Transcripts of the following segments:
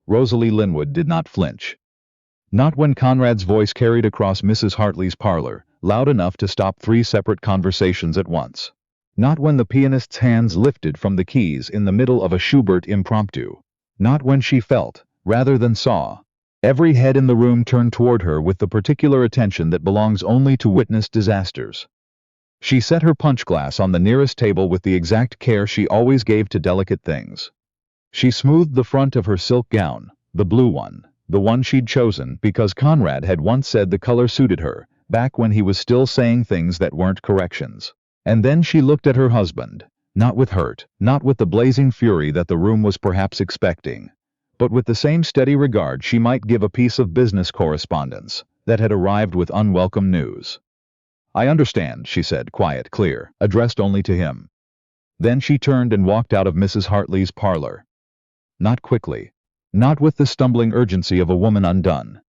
Rosalie Linwood did not flinch. Not when Conrad's voice carried across Mrs. Hartley's parlor, loud enough to stop 3 separate conversations at once. Not when the pianist's hands lifted from the keys in the middle of a Schubert impromptu. Not when she felt, rather than saw, every head in the room turned toward her with the particular attention that belongs only to witnessed disasters. She set her punch glass on the nearest table with the exact care she always gave to delicate things. She smoothed the front of her silk gown, the blue one, the one she'd chosen because Conrad had once said the color suited her, back when he was still saying things that weren't corrections. And then she looked at her husband, not with hurt, not with the blazing fury that the room was perhaps expecting, but with the same steady regard she might give a piece of business correspondence that had arrived with unwelcome news. "I understand," she said, quiet, clear, addressed only to him. Then she turned and walked out of Mrs. Hartley's parlor. Not quickly. Not with the stumbling urgency of a woman undone.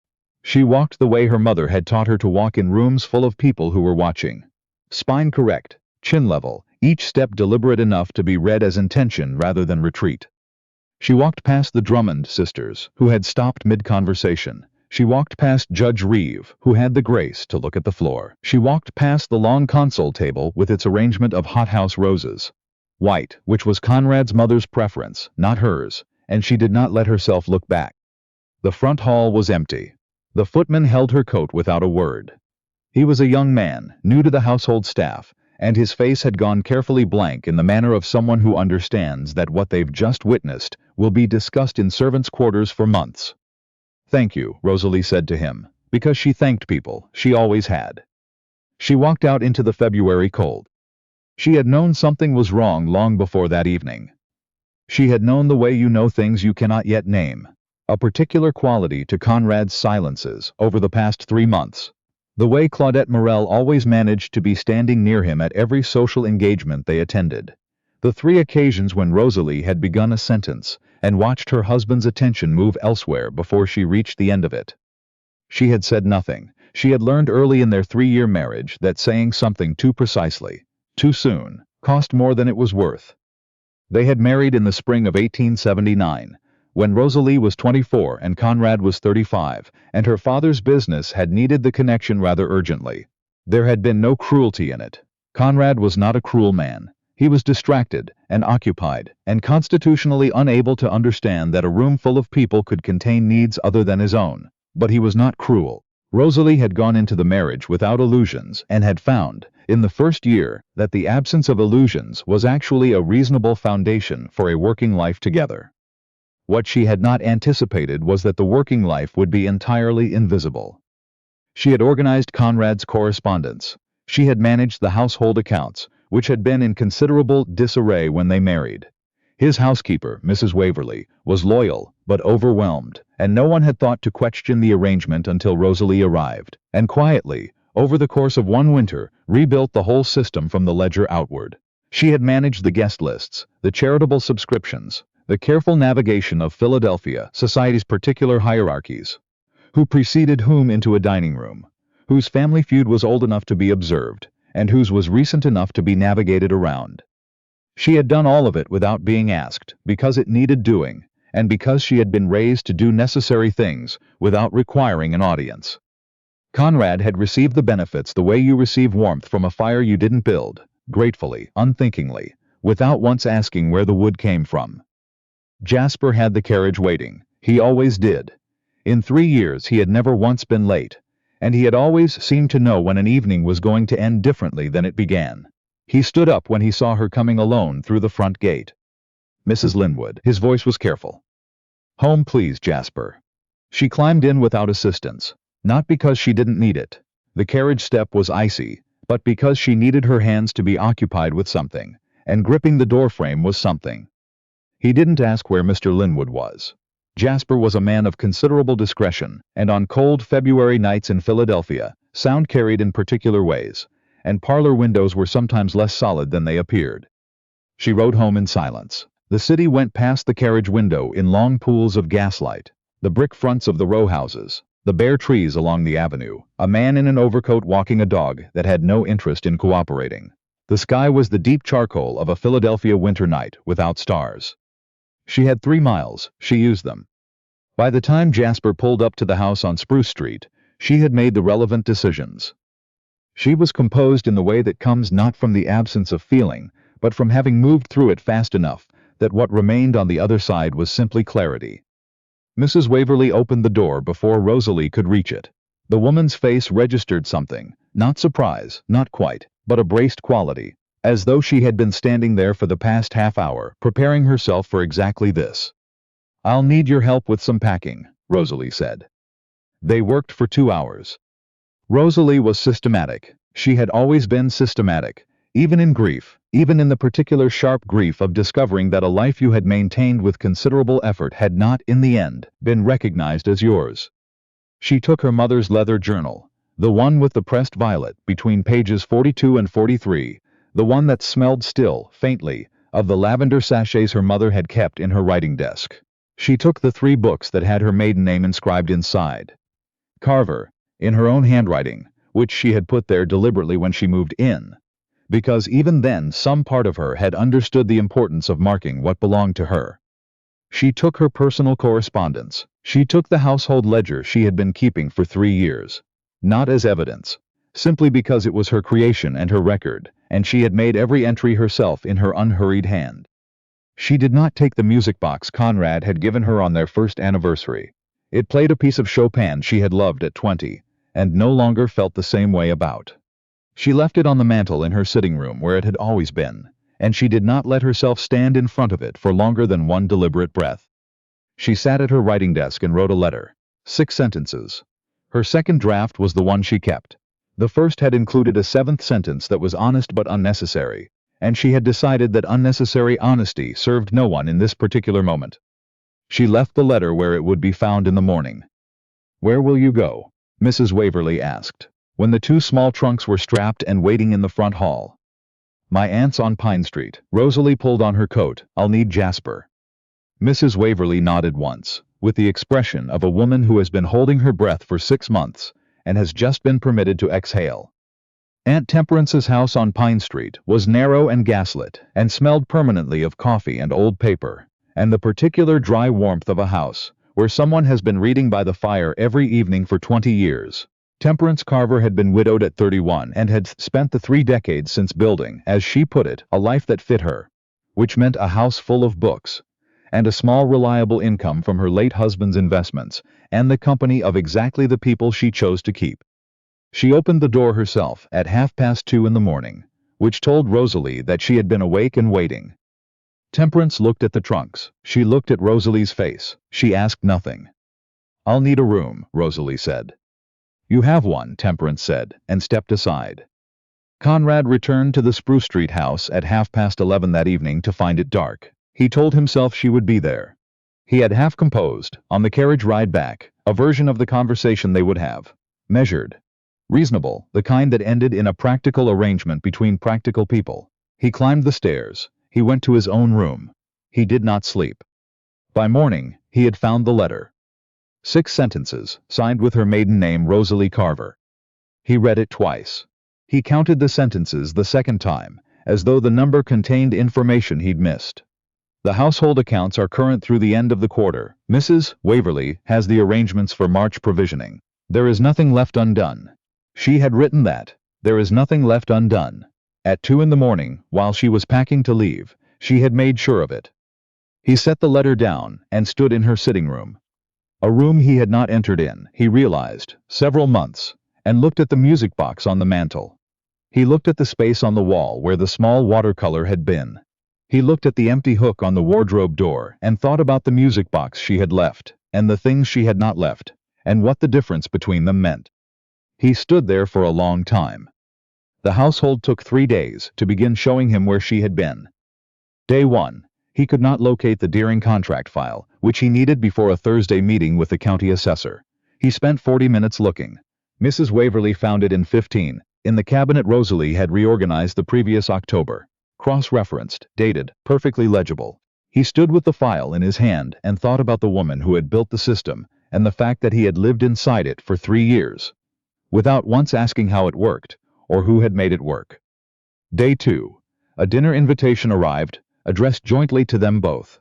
She walked the way her mother had taught her to walk in rooms full of people who were watching. Spine correct, chin level, each step deliberate enough to be read as intention rather than retreat. She walked past the Drummond sisters, who had stopped mid-conversation. She walked past Judge Reeve, who had the grace to look at the floor. She walked past the long console table with its arrangement of hothouse roses. White, which was Conrad's mother's preference, not hers, and she did not let herself look back. The front hall was empty. The footman held her coat without a word. He was a young man, new to the household staff, and his face had gone carefully blank in the manner of someone who understands that what they've just witnessed will be discussed in servants' quarters for months. "Thank you," Rosalie said to him, because she thanked people, she always had. She walked out into the February cold. She had known something was wrong long before that evening. She had known the way you know things you cannot yet name, a particular quality to Conrad's silences over the past 3 months. The way Claudette Morel always managed to be standing near him at every social engagement they attended. The 3 occasions when Rosalie had begun a sentence and watched her husband's attention move elsewhere before she reached the end of it. She had said nothing. She had learned early in their 3-year marriage that saying something too precisely, too soon, cost more than it was worth. They had married in the spring of 1879, when Rosalie was 24 and Conrad was 35, and her father's business had needed the connection rather urgently. There had been no cruelty in it. Conrad was not a cruel man. He was distracted and occupied, and constitutionally unable to understand that a room full of people could contain needs other than his own. But he was not cruel. Rosalie had gone into the marriage without illusions and had found, in the first year, that the absence of illusions was actually a reasonable foundation for a working life together. What she had not anticipated was that the working life would be entirely invisible. She had organized Conrad's correspondence. She had managed the household accounts, which had been in considerable disarray when they married. His housekeeper, Mrs. Waverley, was loyal but overwhelmed, and no one had thought to question the arrangement until Rosalie arrived, and quietly, over the course of one winter, rebuilt the whole system from the ledger outward. She had managed the guest lists, the charitable subscriptions, the careful navigation of Philadelphia society's particular hierarchies. Who preceded whom into a dining room, whose family feud was old enough to be observed, and whose was recent enough to be navigated around. She had done all of it without being asked, because it needed doing, and because she had been raised to do necessary things without requiring an audience. Conrad had received the benefits the way you receive warmth from a fire you didn't build, gratefully, unthinkingly, without once asking where the wood came from. Jasper had the carriage waiting. He always did. In 3 years he had never once been late, and he had always seemed to know when an evening was going to end differently than it began. He stood up when he saw her coming alone through the front gate. "Mrs. Linwood," his voice was careful. "Home, please, Jasper." She climbed in without assistance, not because she didn't need it. The carriage step was icy, but because she needed her hands to be occupied with something, and gripping the doorframe was something. He didn't ask where Mr. Linwood was. Jasper was a man of considerable discretion, and on cold February nights in Philadelphia, sound carried in particular ways, and parlor windows were sometimes less solid than they appeared. She rode home in silence. The city went past the carriage window in long pools of gaslight, the brick fronts of the row houses, the bare trees along the avenue, a man in an overcoat walking a dog that had no interest in cooperating. The sky was the deep charcoal of a Philadelphia winter night without stars. She had 3 miles. She used them. By the time Jasper pulled up to the house on Spruce Street, she had made the relevant decisions. She was composed in the way that comes not from the absence of feeling, but from having moved through it fast enough that what remained on the other side was simply clarity. Mrs. Waverly opened the door before Rosalie could reach it. The woman's face registered something, not surprise, not quite, but a braced quality, as though she had been standing there for the past half hour, preparing herself for exactly this. "I'll need your help with some packing," Rosalie said. They worked for 2 hours. Rosalie was systematic. She had always been systematic, even in grief, even in the particular sharp grief of discovering that a life you had maintained with considerable effort had not, in the end, been recognized as yours. She took her mother's leather journal, the one with the pressed violet, between pages 42 and 43, the one that smelled still, faintly, of the lavender sachets her mother had kept in her writing desk. She took the 3 books that had her maiden name inscribed inside. Carver, in her own handwriting, which she had put there deliberately when she moved in, because even then some part of her had understood the importance of marking what belonged to her. She took her personal correspondence. She took the household ledger she had been keeping for 3 years, not as evidence, simply because it was her creation and her record, and she had made every entry herself in her unhurried hand. She did not take the music box Conrad had given her on their first anniversary. It played a piece of Chopin she had loved at 20, and no longer felt the same way about. She left it on the mantel in her sitting room where it had always been, and she did not let herself stand in front of it for longer than one deliberate breath. She sat at her writing desk and wrote a letter. 6 sentences. Her second draft was the one she kept. The first had included a 7th sentence that was honest but unnecessary, and she had decided that unnecessary honesty served no one in this particular moment. She left the letter where it would be found in the morning. "Where will you go?" Mrs. Waverly asked, when the 2 small trunks were strapped and waiting in the front hall. "My aunt's on Pine Street." Rosalie pulled on her coat. "I'll need Jasper." Mrs. Waverly nodded once, with the expression of a woman who has been holding her breath for 6 months and has just been permitted to exhale. Aunt Temperance's house on Pine Street was narrow and gaslit, and smelled permanently of coffee and old paper, and the particular dry warmth of a house where someone has been reading by the fire every evening for 20 years. Temperance Carver had been widowed at 31 and had spent the 3 decades since building, as she put it, a life that fit her, which meant a house full of books, and a small reliable income from her late husband's investments, and the company of exactly the people she chose to keep. She opened the door herself at 2:30 in the morning, which told Rosalie that she had been awake and waiting. Temperance looked at the trunks. She looked at Rosalie's face. She asked nothing. "I'll need a room," Rosalie said. "You have one," Temperance said, and stepped aside. Conrad returned to the Spruce Street house at 11:30 that evening to find it dark. He told himself she would be there. He had half composed, on the carriage ride back, a version of the conversation they would have. Measured. Reasonable, the kind that ended in a practical arrangement between practical people. He climbed the stairs. He went to his own room. He did not sleep. By morning, he had found the letter. 6 sentences, signed with her maiden name Rosalie Carver. He read it twice. He counted the sentences the second time, as though the number contained information he'd missed. "The household accounts are current through the end of the quarter. Mrs. Waverly has the arrangements for March provisioning. There is nothing left undone." She had written that. There is nothing left undone. At 2 in the morning, while she was packing to leave, she had made sure of it. He set the letter down and stood in her sitting room. A room he had not entered in, he realized, several months, and looked at the music box on the mantel. He looked at the space on the wall where the small watercolor had been. He looked at the empty hook on the wardrobe door and thought about the music box she had left, and the things she had not left, and what the difference between them meant. He stood there for a long time. The household took 3 days to begin showing him where she had been. Day 1. He could not locate the Deering contract file, which he needed before a Thursday meeting with the county assessor. He spent 40 minutes looking. Mrs. Waverly found it in 15, in the cabinet Rosalie had reorganized the previous October. Cross-referenced, dated, perfectly legible. He stood with the file in his hand and thought about the woman who had built the system and the fact that he had lived inside it for 3 years, without once asking how it worked, or who had made it work. Day 2. A dinner invitation arrived, addressed jointly to them both.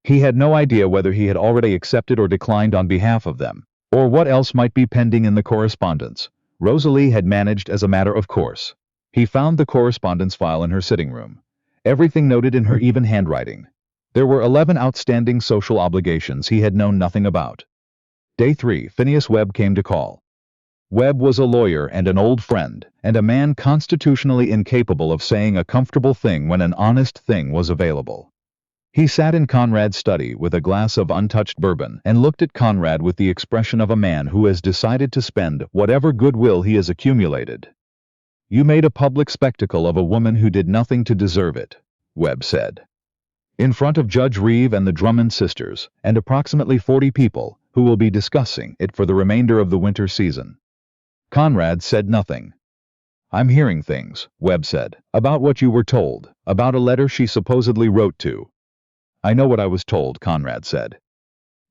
He had no idea whether he had already accepted or declined on behalf of them, or what else might be pending in the correspondence. Rosalie had managed as a matter of course. He found the correspondence file in her sitting room. Everything noted in her even handwriting. There were 11 outstanding social obligations he had known nothing about. Day 3, Phineas Webb came to call. Webb was a lawyer and an old friend, and a man constitutionally incapable of saying a comfortable thing when an honest thing was available. He sat in Conrad's study with a glass of untouched bourbon and looked at Conrad with the expression of a man who has decided to spend whatever goodwill he has accumulated. "You made a public spectacle of a woman who did nothing to deserve it," Webb said. "In front of Judge Reeve and the Drummond sisters, and approximately 40 people, who will be discussing it for the remainder of the winter season." Conrad said nothing. "I'm hearing things," Webb said, "about what you were told, about a letter she supposedly wrote to." "I know what I was told," Conrad said.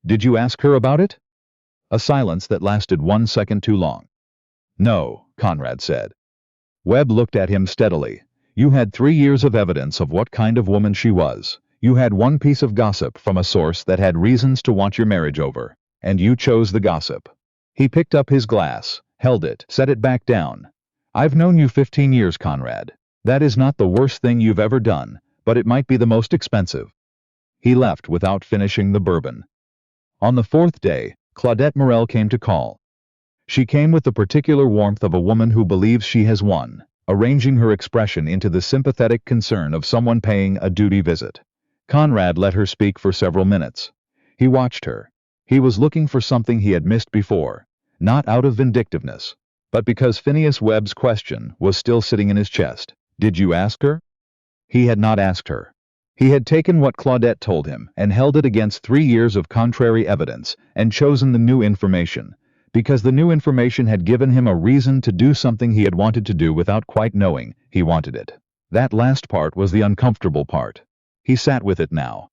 "Did you ask her about it?" A silence that lasted 1 second too long. "No," Conrad said. Webb looked at him steadily. "You had 3 years of evidence of what kind of woman she was. You had one piece of gossip from a source that had reasons to want your marriage over, and you chose the gossip." He picked up his glass, held it, set it back down. "I've known you 15 years, Conrad. That is not the worst thing you've ever done, but it might be the most expensive." He left without finishing the bourbon. On the 4th day, Claudette Morel came to call. She came with the particular warmth of a woman who believes she has won, arranging her expression into the sympathetic concern of someone paying a duty visit. Conrad let her speak for several minutes. He watched her. He was looking for something he had missed before, not out of vindictiveness, but because Phineas Webb's question was still sitting in his chest. "Did you ask her?" He had not asked her. He had taken what Claudette told him and held it against 3 years of contrary evidence and chosen the new information, because the new information had given him a reason to do something he had wanted to do without quite knowing he wanted it. That last part was the uncomfortable part. He sat with it now.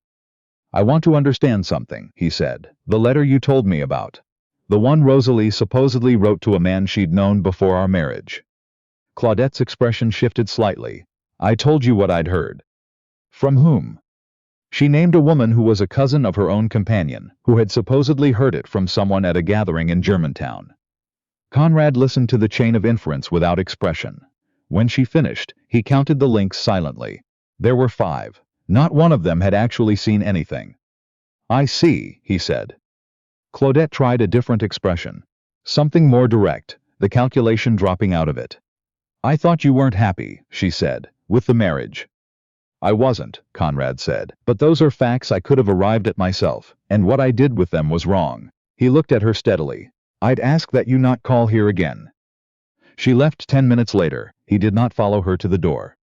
"I want to understand something," he said. "The letter you told me about. The one Rosalie supposedly wrote to a man she'd known before our marriage." Claudette's expression shifted slightly. "I told you what I'd heard." "From whom?" She named a woman who was a cousin of her own companion, who had supposedly heard it from someone at a gathering in Germantown. Conrad listened to the chain of inference without expression. When she finished, he counted the links silently. There were 5. Not one of them had actually seen anything. "I see," he said. Claudette tried a different expression. Something more direct, the calculation dropping out of it. "I thought you weren't happy," she said, "with the marriage." "I wasn't," Conrad said, "but those are facts I could have arrived at myself, and what I did with them was wrong." He looked at her steadily. "I'd ask that you not call here again." She left 10 minutes later. He did not follow her to the door.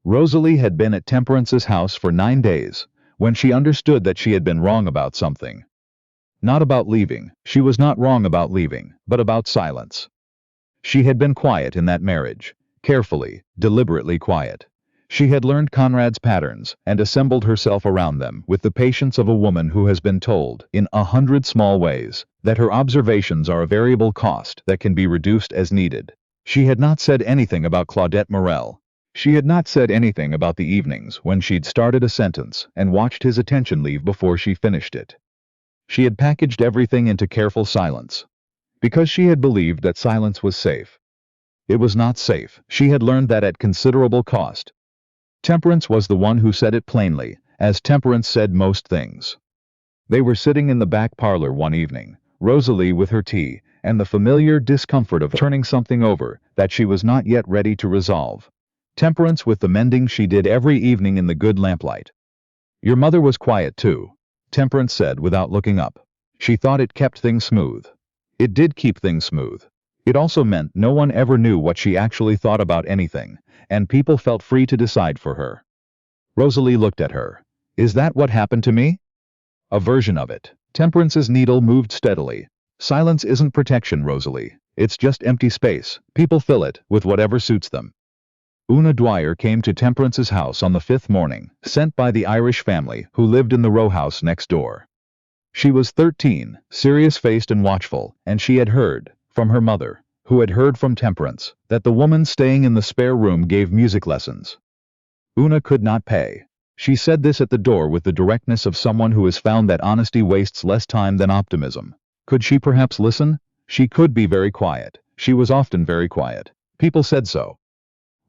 Rosalie had been at Temperance's house for 9 days, when she understood that she had been wrong about something. Not about leaving. She was not wrong about leaving, but about silence. She had been quiet in that marriage, carefully, deliberately quiet. She had learned Conrad's patterns and assembled herself around them with the patience of a woman who has been told, in 100 small ways, that her observations are a variable cost that can be reduced as needed. She had not said anything about Claudette Morel. She had not said anything about the evenings when she'd started a sentence and watched his attention leave before she finished it. She had packaged everything into careful silence, because she had believed that silence was safe. It was not safe. She had learned that at considerable cost. Temperance was the one who said it plainly, as Temperance said most things. They were sitting in the back parlor one evening, Rosalie with her tea, and the familiar discomfort of turning something over that she was not yet ready to resolve. Temperance with the mending she did every evening in the good lamplight. "Your mother was quiet too," Temperance said without looking up. She thought it kept things smooth. It did keep things smooth. It also meant no one ever knew what she actually thought about anything, and people felt free to decide for her. Rosalie looked at her. "Is that what happened to me?" "A version of it." Temperance's needle moved steadily. "Silence isn't protection, Rosalie. It's just empty space. People fill it with whatever suits them." Una Dwyer came to Temperance's house on the 5th morning, sent by the Irish family who lived in the row house next door. She was 13, serious-faced and watchful, and she had heard, from her mother, who had heard from Temperance, that the woman staying in the spare room gave music lessons. Una could not pay. She said this at the door with the directness of someone who has found that honesty wastes less time than optimism. Could she perhaps listen? She could be very quiet. She was often very quiet. People said so.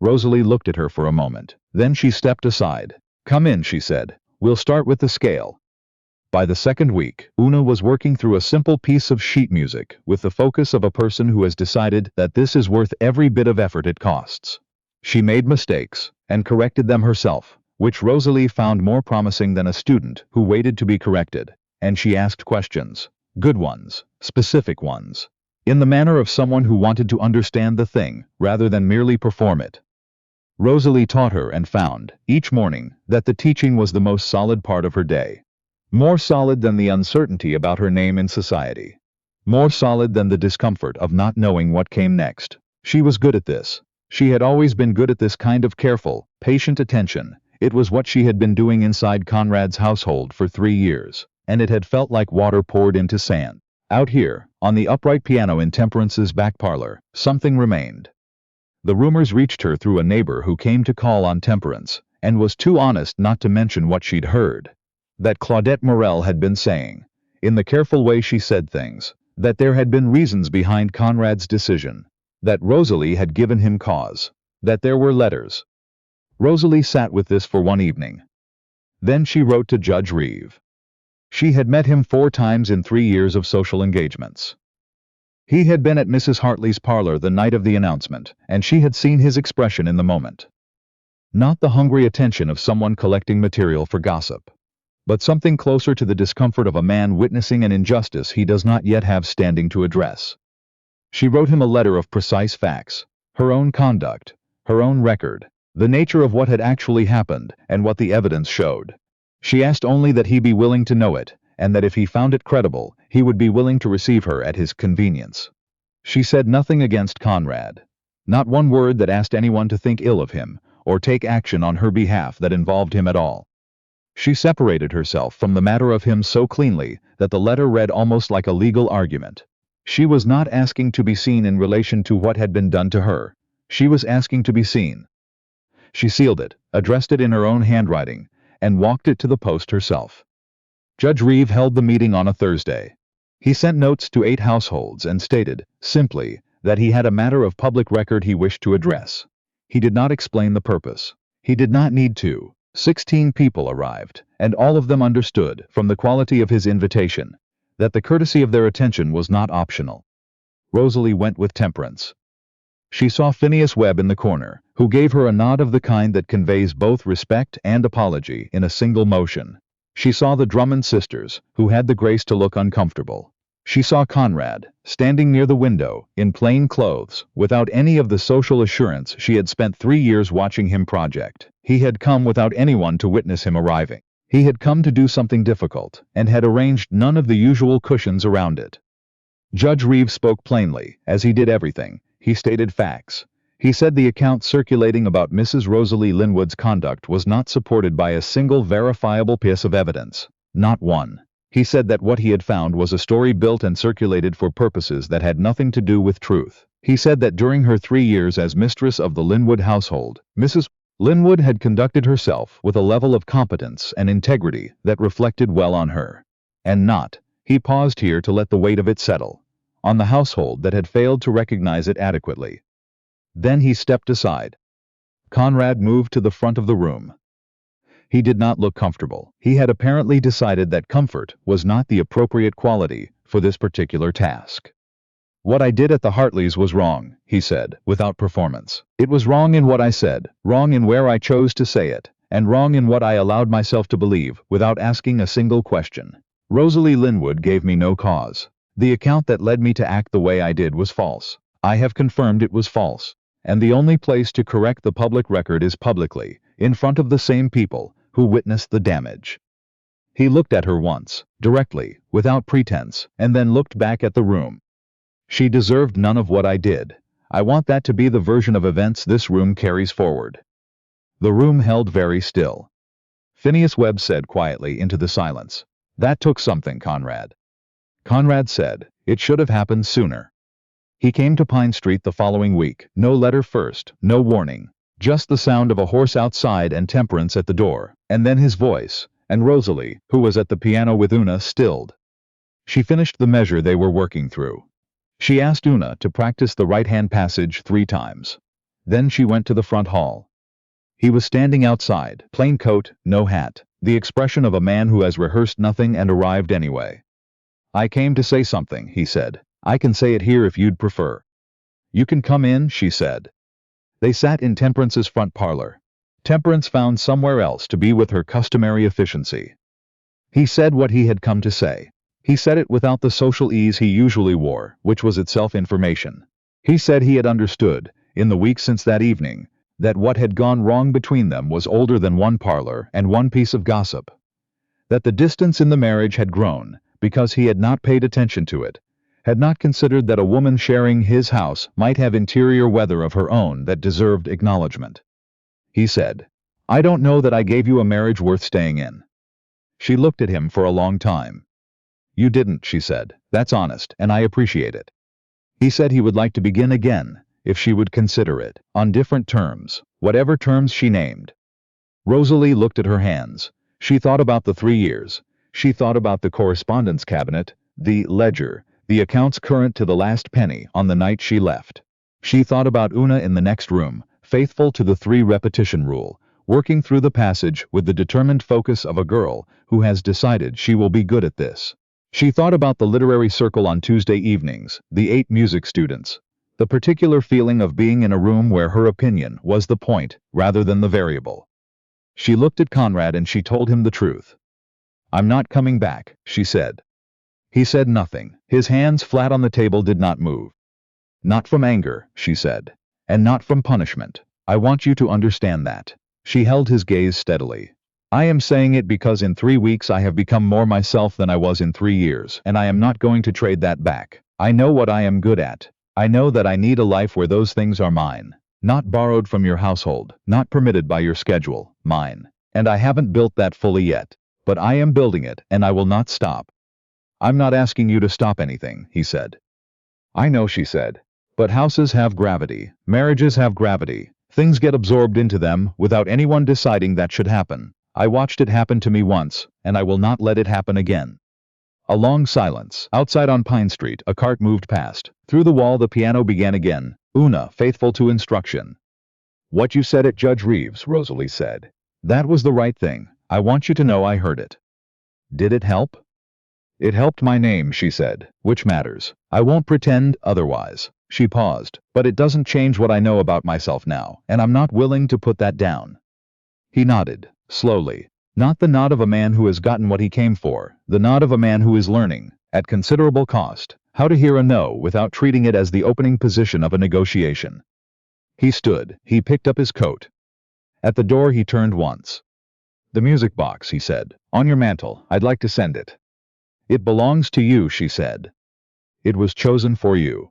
Rosalie looked at her for a moment. Then she stepped aside. "Come in," she said. "We'll start with the scale." By the second week, Una was working through a simple piece of sheet music with the focus of a person who has decided that this is worth every bit of effort it costs. She made mistakes and corrected them herself, which Rosalie found more promising than a student who waited to be corrected, and she asked questions. Good ones, specific ones, in the manner of someone who wanted to understand the thing rather than merely perform it. Rosalie taught her and found, each morning, that the teaching was the most solid part of her day. More solid than the uncertainty about her name in society. More solid than the discomfort of not knowing what came next. She was good at this. She had always been good at this kind of careful, patient attention. It was what she had been doing inside Conrad's household for 3 years, and it had felt like water poured into sand. Out here, on the upright piano in Temperance's back parlor, something remained. The rumors reached her through a neighbor who came to call on Temperance, and was too honest not to mention what she'd heard. That Claudette Morel had been saying, in the careful way she said things, that there had been reasons behind Conrad's decision, that Rosalie had given him cause, that there were letters. Rosalie sat with this for one evening. Then she wrote to Judge Reeve. She had met him 4 times in 3 years of social engagements. He had been at Mrs. Hartley's parlor the night of the announcement, and she had seen his expression in the moment. Not the hungry attention of someone collecting material for gossip, but something closer to the discomfort of a man witnessing an injustice he does not yet have standing to address. She wrote him a letter of precise facts, her own conduct, her own record, the nature of what had actually happened, and what the evidence showed. She asked only that he be willing to know it, and that if he found it credible, he would be willing to receive her at his convenience. She said nothing against Conrad, not one word that asked anyone to think ill of him, or take action on her behalf that involved him at all. She separated herself from the matter of him so cleanly that the letter read almost like a legal argument. She was not asking to be seen in relation to what had been done to her. She was asking to be seen. She sealed it, addressed it in her own handwriting, and walked it to the post herself. Judge Reeve held the meeting on a Thursday. He sent notes to 8 households and stated, simply, that he had a matter of public record he wished to address. He did not explain the purpose. He did not need to. 16 people arrived, and all of them understood, from the quality of his invitation, that the courtesy of their attention was not optional. Rosalie went with Temperance. She saw Phineas Webb in the corner, who gave her a nod of the kind that conveys both respect and apology in a single motion. She saw the Drummond sisters, who had the grace to look uncomfortable. She saw Conrad, standing near the window, in plain clothes, without any of the social assurance she had spent 3 years watching him project. He had come without anyone to witness him arriving. He had come to do something difficult, and had arranged none of the usual cushions around it. Judge Reeve spoke plainly, as he did everything. He stated facts. He said the account circulating about Mrs. Rosalie Linwood's conduct was not supported by a single verifiable piece of evidence. Not one. He said that what he had found was a story built and circulated for purposes that had nothing to do with truth. He said that during her 3 years as mistress of the Linwood household, Mrs. Linwood had conducted herself with a level of competence and integrity that reflected well on her. And not, he paused here to let the weight of it settle, on the household that had failed to recognize it adequately. Then he stepped aside. Conrad moved to the front of the room. He did not look comfortable. He had apparently decided that comfort was not the appropriate quality for this particular task. "What I did at the Hartleys was wrong," he said, without performance. "It was wrong in what I said, wrong in where I chose to say it, and wrong in what I allowed myself to believe without asking a single question. Rosalie Linwood gave me no cause. The account that led me to act the way I did was false. I have confirmed it was false. And the only place to correct the public record is publicly, in front of the same people who witnessed the damage." He looked at her once, directly, without pretense, and then looked back at the room. "She deserved none of what I did. I want that to be the version of events this room carries forward." The room held very still. Phineas Webb said quietly into the silence, "That took something, Conrad." Conrad said, "It should have happened sooner." He came to Pine Street the following week. No letter first, no warning. Just the sound of a horse outside and Temperance at the door. And then his voice, and Rosalie, who was at the piano with Una, stilled. She finished the measure they were working through. She asked Una to practice the right-hand passage 3 times. Then she went to the front hall. He was standing outside, plain coat, no hat, the expression of a man who has rehearsed nothing and arrived anyway. "I came to say something," he said. "I can say it here if you'd prefer." "You can come in," she said. They sat in Temperance's front parlor. Temperance found somewhere else to be with her customary efficiency. He said what he had come to say. He said it without the social ease he usually wore, which was itself information. He said he had understood, in the week since that evening, that what had gone wrong between them was older than one parlor and one piece of gossip. That the distance in the marriage had grown, because he had not paid attention to it, had not considered that a woman sharing his house might have interior weather of her own that deserved acknowledgement. He said, "I don't know that I gave you a marriage worth staying in." She looked at him for a long time. "You didn't," she said. "That's honest, and I appreciate it." He said he would like to begin again, if she would consider it, on different terms, whatever terms she named. Rosalie looked at her hands. She thought about the 3 years. She thought about the correspondence cabinet, the ledger, the accounts current to the last penny on the night she left. She thought about Una in the next room, faithful to the 3 repetition rule, working through the passage with the determined focus of a girl who has decided she will be good at this. She thought about the literary circle on Tuesday evenings, the 8 music students, the particular feeling of being in a room where her opinion was the point rather than the variable. She looked at Conrad and she told him the truth. "I'm not coming back," she said. He said nothing. His hands flat on the table did not move. "Not from anger," she said. "And not from punishment. I want you to understand that." She held his gaze steadily. "I am saying it because in 3 weeks I have become more myself than I was in 3 years, and I am not going to trade that back. I know what I am good at. I know that I need a life where those things are mine. Not borrowed from your household, not permitted by your schedule, mine. And I haven't built that fully yet. But I am building it, and I will not stop." "I'm not asking you to stop anything," he said. "I know," she said. "But houses have gravity. Marriages have gravity. Things get absorbed into them without anyone deciding that should happen. I watched it happen to me once, and I will not let it happen again." A long silence. Outside on Pine Street, a cart moved past. Through the wall the piano began again, Una faithful to instruction. "What you said at Judge Reeves'," Rosalie said. "That was the right thing. I want you to know I heard it." "Did it help?" "It helped my name," she said, "which matters. I won't pretend otherwise." She paused. "But it doesn't change what I know about myself now, and I'm not willing to put that down." He nodded, slowly. Not the nod of a man who has gotten what he came for, the nod of a man who is learning, at considerable cost, how to hear a no without treating it as the opening position of a negotiation. He stood. He picked up his coat. At the door he turned once. "The music box," he said. "On your mantel. I'd like to send it." "It belongs to you," she said. "It was chosen for you."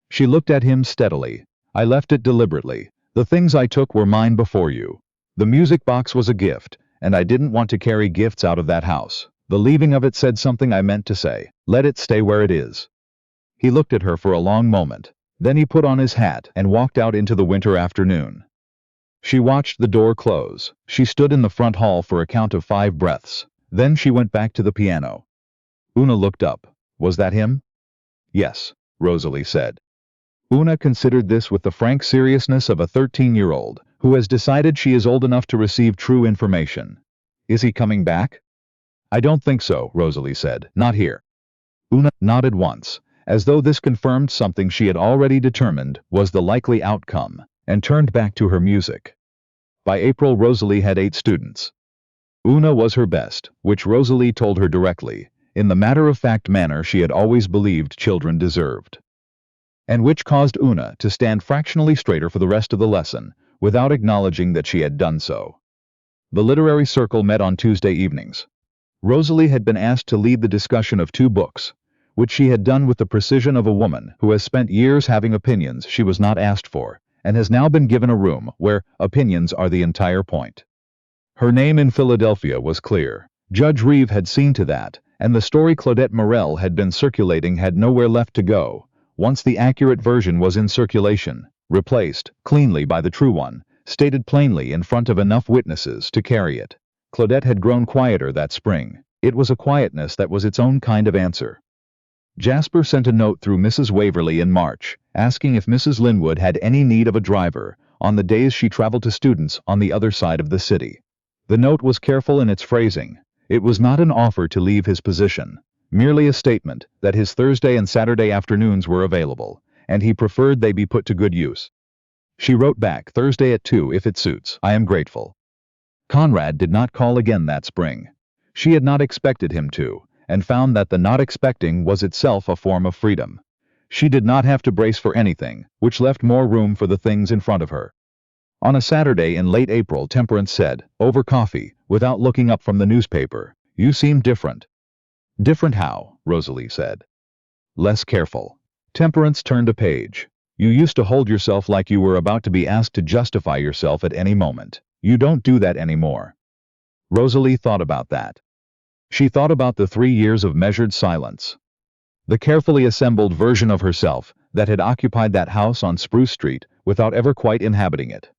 She looked at him steadily. "I left it deliberately. The things I took were mine before you. The music box was a gift, and I didn't want to carry gifts out of that house. The leaving of it said something I meant to say. Let it stay where it is." He looked at her for a long moment. Then he put on his hat and walked out into the winter afternoon. She watched the door close. She stood in the front hall for a count of 5 breaths. Then she went back to the piano. Una looked up. "Was that him?" "Yes," Rosalie said. Una considered this with the frank seriousness of a 13-year-old who has decided she is old enough to receive true information. "Is he coming back?" "I don't think so," Rosalie said. "Not here." Una nodded once, as though this confirmed something she had already determined was the likely outcome, and turned back to her music. By April Rosalie had 8 students. Una was her best, which Rosalie told her directly, in the matter-of-fact manner she had always believed children deserved. And which caused Una to stand fractionally straighter for the rest of the lesson, without acknowledging that she had done so. The literary circle met on Tuesday evenings. Rosalie had been asked to lead the discussion of 2 books, which she had done with the precision of a woman who has spent years having opinions she was not asked for, and has now been given a room where opinions are the entire point. Her name in Philadelphia was clear. Judge Reeve had seen to that, and the story Claudette Morel had been circulating had nowhere left to go, once the accurate version was in circulation, replaced, cleanly by the true one, stated plainly in front of enough witnesses to carry it. Claudette had grown quieter that spring. It was a quietness that was its own kind of answer. Jasper sent a note through Mrs. Waverly in March, asking if Mrs. Linwood had any need of a driver on the days she traveled to students on the other side of the city. The note was careful in its phrasing. It was not an offer to leave his position, merely a statement that his Thursday and Saturday afternoons were available, and he preferred they be put to good use. She wrote back, "Thursday at 2 if it suits. I am grateful." Conrad did not call again that spring. She had not expected him to, and found that the not expecting was itself a form of freedom. She did not have to brace for anything, which left more room for the things in front of her. On a Saturday in late April, Temperance said, over coffee, without looking up from the newspaper, "You seem different." "Different how?" Rosalie said. "Less careful." Temperance turned a page. "You used to hold yourself like you were about to be asked to justify yourself at any moment. You don't do that anymore." Rosalie thought about that. She thought about the 3 years of measured silence. The carefully assembled version of herself that had occupied that house on Spruce Street without ever quite inhabiting it.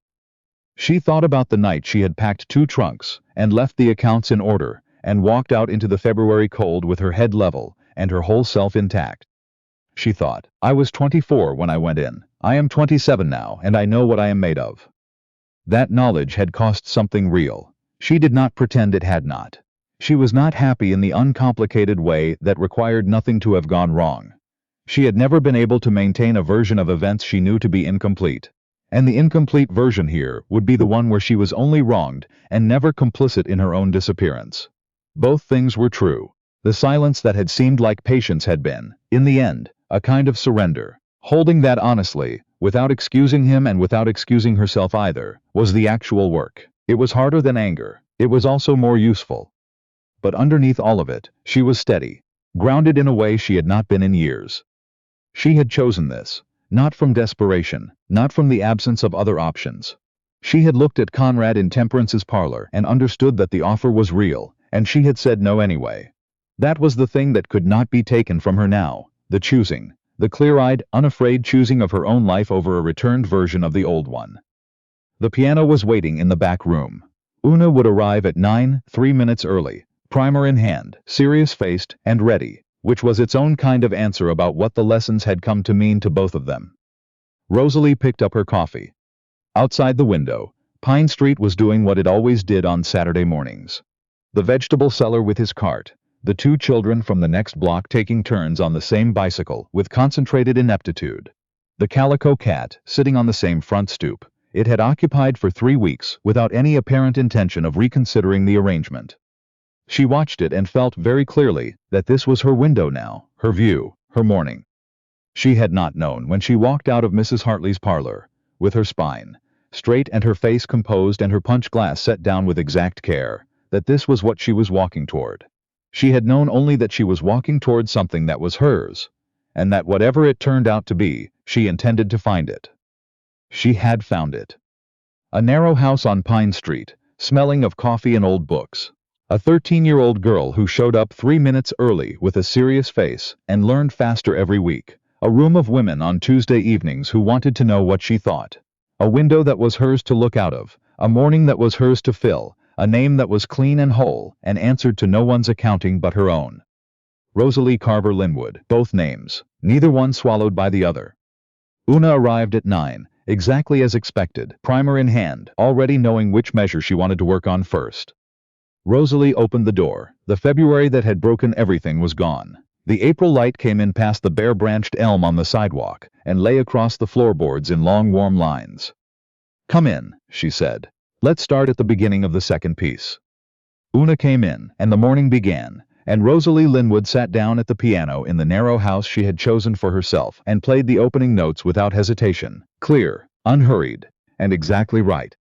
She thought about the night she had packed 2 trunks and left the accounts in order and walked out into the February cold with her head level and her whole self intact. She thought, "I was 24 when I went in. I am 27 now, and I know what I am made of." That knowledge had cost something real. She did not pretend it had not. She was not happy in the uncomplicated way that required nothing to have gone wrong. She had never been able to maintain a version of events she knew to be incomplete. And the incomplete version here would be the one where she was only wronged and never complicit in her own disappearance. Both things were true. The silence that had seemed like patience had been, in the end, a kind of surrender. Holding that honestly, without excusing him and without excusing herself either, was the actual work. It was harder than anger. It was also more useful. But underneath all of it, she was steady, grounded in a way she had not been in years. She had chosen this, not from desperation, not from the absence of other options. She had looked at Conrad in Temperance's parlor and understood that the offer was real, and she had said no anyway. That was the thing that could not be taken from her now, the choosing, the clear-eyed, unafraid choosing of her own life over a returned version of the old one. The piano was waiting in the back room. Una would arrive at 9, 3 minutes early, primer in hand, serious-faced, and ready, which was its own kind of answer about what the lessons had come to mean to both of them. Rosalie picked up her coffee. Outside the window, Pine Street was doing what it always did on Saturday mornings. The vegetable seller with his cart, the 2 children from the next block taking turns on the same bicycle with concentrated ineptitude. The calico cat sitting on the same front stoop. It had occupied for 3 weeks without any apparent intention of reconsidering the arrangement. She watched it and felt very clearly that this was her window now, her view, her morning. She had not known when she walked out of Mrs. Hartley's parlor, with her spine straight and her face composed and her punch glass set down with exact care, that this was what she was walking toward. She had known only that she was walking toward something that was hers, and that whatever it turned out to be, she intended to find it. She had found it. A narrow house on Pine Street, smelling of coffee and old books. A 13-year-old girl who showed up 3 minutes early with a serious face and learned faster every week. A room of women on Tuesday evenings who wanted to know what she thought. A window that was hers to look out of, a morning that was hers to fill, a name that was clean and whole and answered to no one's accounting but her own. Rosalie Carver Linwood, both names, neither one swallowed by the other. Una arrived at 9, exactly as expected, primer in hand, already knowing which measure she wanted to work on first. Rosalie opened the door. The February that had broken everything was gone. The April light came in past the bare-branched elm on the sidewalk and lay across the floorboards in long warm lines. "Come in," she said. "Let's start at the beginning of the second piece." Una came in, and the morning began, and Rosalie Linwood sat down at the piano in the narrow house she had chosen for herself and played the opening notes without hesitation, clear, unhurried, and exactly right.